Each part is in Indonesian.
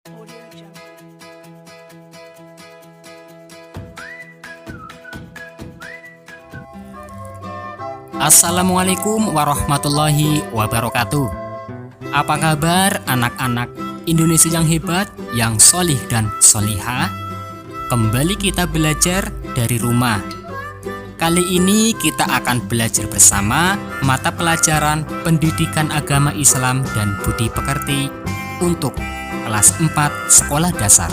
Audio Jungle. Assalamualaikum warahmatullahi wabarakatuh. Apa kabar anak-anak Indonesia yang hebat, yang solih dan solihah? Kembali kita belajar dari rumah. Kali ini kita akan belajar bersama mata pelajaran Pendidikan Agama Islam dan Budi Pekerti untuk kelas 4 sekolah dasar.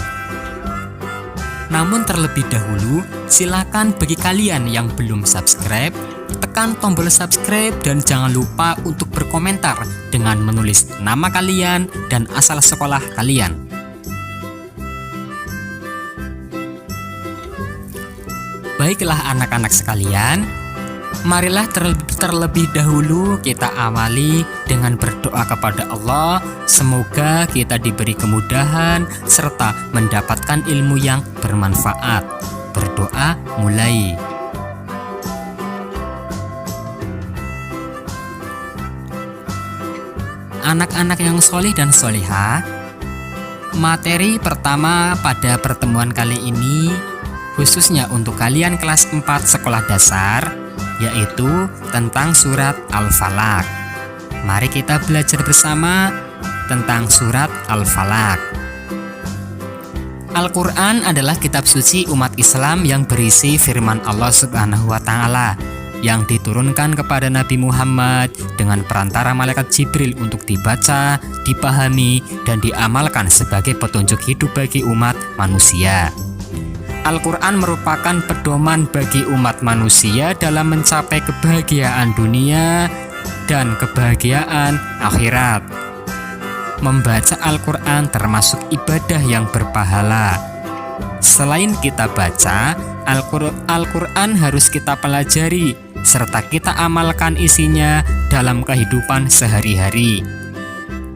Namun terlebih dahulu, silakan bagi kalian yang belum subscribe, tekan tombol subscribe dan jangan lupa untuk berkomentar dengan menulis nama kalian dan asal sekolah kalian. Baiklah anak-anak sekalian, marilah terlebih dahulu kita awali dengan berdoa kepada Allah. Semoga kita diberi kemudahan serta mendapatkan ilmu yang bermanfaat. Berdoa mulai. Anak-anak yang solih dan solihah, materi pertama pada pertemuan kali ini khususnya untuk kalian kelas 4 sekolah dasar, yaitu tentang surat Al-Falaq. Mari kita belajar bersama tentang surat Al-Falaq. Al-Quran adalah kitab suci umat Islam yang berisi firman Allah Subhanahu wa Ta'ala yang diturunkan kepada Nabi Muhammad dengan perantara malaikat Jibril untuk dibaca, dipahami, dan diamalkan sebagai petunjuk hidup bagi umat manusia. Al-Quran merupakan pedoman bagi umat manusia dalam mencapai kebahagiaan dunia dan kebahagiaan akhirat. Membaca Al-Quran termasuk ibadah yang berpahala. Selain kita baca, Al-Quran harus kita pelajari serta kita amalkan isinya dalam kehidupan sehari-hari.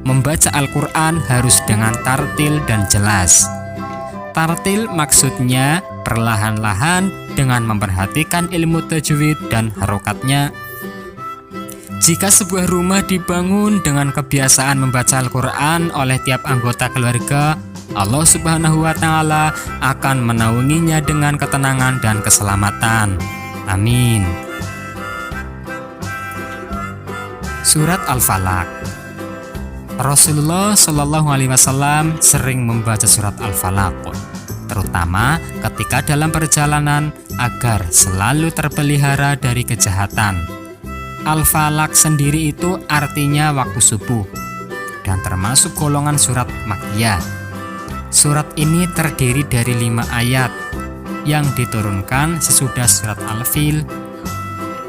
Membaca Al-Quran harus dengan tartil dan jelas. Tartil maksudnya perlahan-lahan dengan memperhatikan ilmu tajwid dan harokatnya. Jika sebuah rumah dibangun dengan kebiasaan membaca Al-Quran oleh tiap anggota keluarga, Allah Subhanahu wa Ta'ala akan menaunginya dengan ketenangan dan keselamatan. Amin. Surat Al-Falaq. Rasulullah Shallallahu Alaihi Wasallam sering membaca surat Al-Falaq, terutama ketika dalam perjalanan agar selalu terpelihara dari kejahatan. Al-Falaq sendiri itu artinya waktu subuh dan termasuk golongan surat Makkiyah. Surat ini terdiri dari 5 ayat yang diturunkan sesudah surat Al-Fil.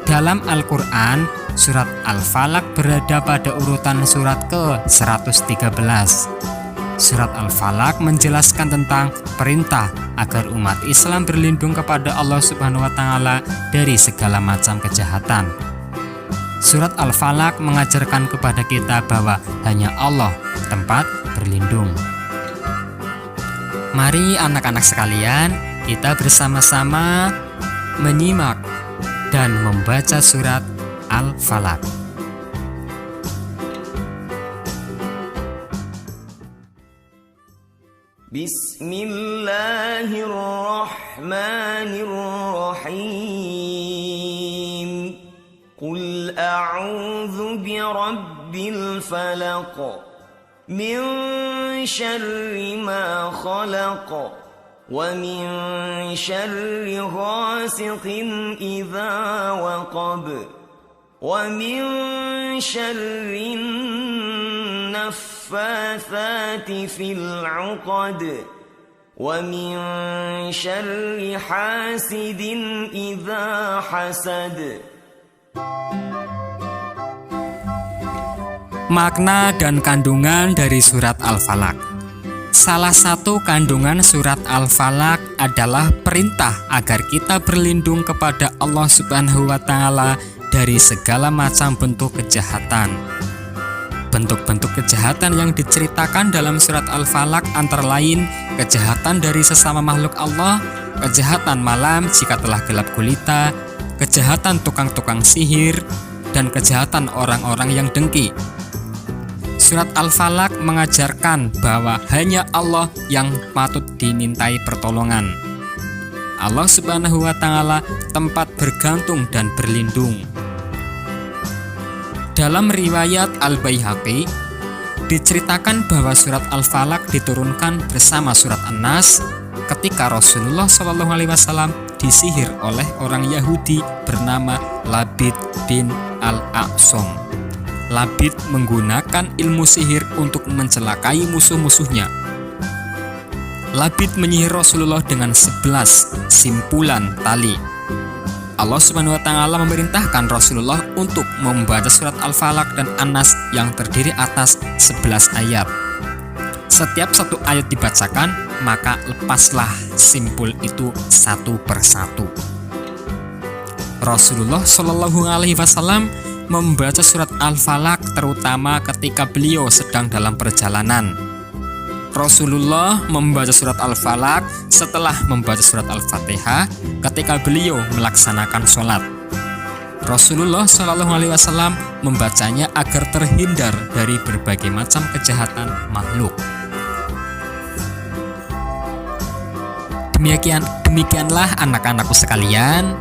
Dalam Al-Quran, surat Al-Falaq berada pada urutan surat ke-113. Surat Al-Falaq menjelaskan tentang perintah agar umat Islam berlindung kepada Allah Subhanahu wa Ta'ala dari segala macam kejahatan. Surat Al-Falaq mengajarkan kepada kita bahwa hanya Allah tempat berlindung. Mari anak-anak sekalian, kita bersama-sama menyimak dan membaca surat Al-Falaq. Bismillahirrahmanirrahim. Qul a'udzu birabbil falaq min syarri ma khalaq wa min syarri ghasiqin idza waqab wa min syarri naffatsati fil 'uqad wa min syarri hasidin idza hasad. Makna dan kandungan dari surat Al-Falaq. Salah satu kandungan surat Al-Falaq adalah perintah agar kita berlindung kepada Allah Subhanahu wa Ta'ala dari segala macam bentuk kejahatan. Bentuk-bentuk kejahatan yang diceritakan dalam surat Al-Falaq antara lain kejahatan dari sesama makhluk Allah, kejahatan malam jika telah gelap gulita, kejahatan tukang-tukang sihir, dan kejahatan orang-orang yang dengki. Surat Al-Falaq mengajarkan bahwa hanya Allah yang patut dimintai pertolongan. Allah Subhanahu wa Ta'ala tempat bergantung dan berlindung. Dalam riwayat Al-Baihaqi diceritakan bahwa surat Al-Falaq diturunkan bersama surat An-Nas ketika Rasulullah SAW disihir oleh orang Yahudi bernama Labid bin Al-A'sam. Labid menggunakan ilmu sihir untuk mencelakai musuh-musuhnya. Labid menyihir Rasulullah dengan 11 simpulan tali. Allah Subhanahu wa Ta'ala memerintahkan Rasulullah untuk membaca surat Al-Falaq dan An-Nas yang terdiri atas 11 ayat. Setiap satu ayat dibacakan, maka lepaslah simpul itu satu persatu. Rasulullah Shallallahu Alaihi Wasallam membaca surat Al-Falaq terutama ketika beliau sedang dalam perjalanan. Rasulullah membaca surat Al-Falaq setelah membaca surat Al-Fatihah ketika beliau melaksanakan sholat. Rasulullah Shallallahu Alaihi Wasallam membacanya agar terhindar dari berbagai macam kejahatan makhluk. Demikianlah anak-anakku sekalian,